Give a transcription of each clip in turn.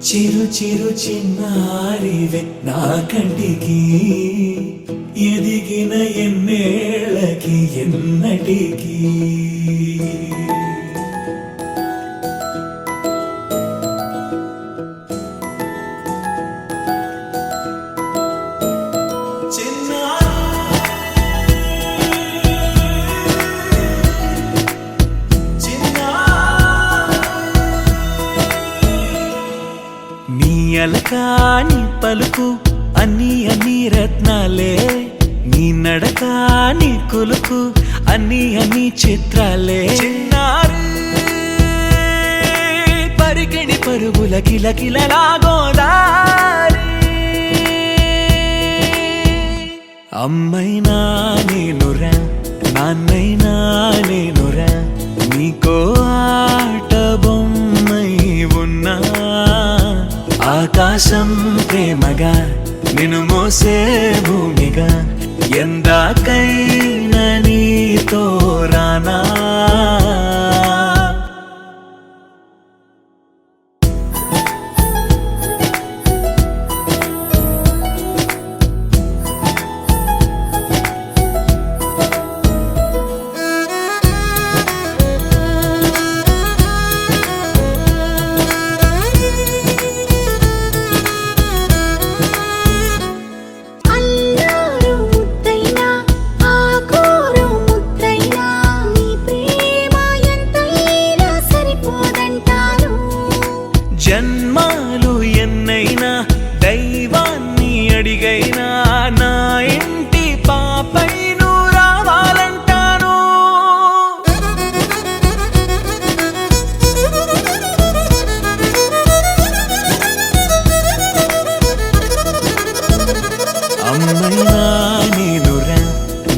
చిరు చిరు చిన్నారివే నా కంటికి ఎదిగిన ఎన్నేళ్ళకి ఎన్నటికి అలకాని పలుకు అన్ని అన్ని రత్నాలే నీ నడక నీ కులుకు అన్ని అన్ని చిత్రాలే చిన్నారు పరికిణి పరుగుల కిలకిలలా గోదారి అమ్మైనా నేనురా నాన్నైనా నేనురా నీకో ఆట బొమ్మై ఉన్నా ఆకాశం ప్రేమగా నిన్ను మోసే భూమిగా ఎందాకైనా నీతో రానా జన్మాలు ఎన్నైనా దైవాన్ని అడిగైనా నా ఇంటి పాపై నువ్వు రావాలంటాను అమ్మైనా నేనురా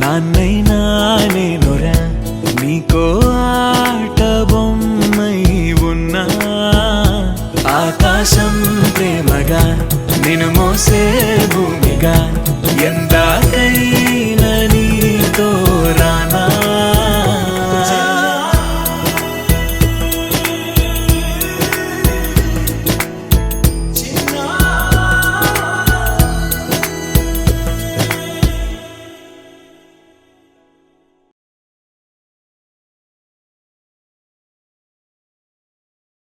నాన్నైనా నేనురా నీకో ఆట బొమ్మై ఉన్నా ఆకాశం ప్రేమగా నిన్ను మోసే భూమిగా ఎందాకై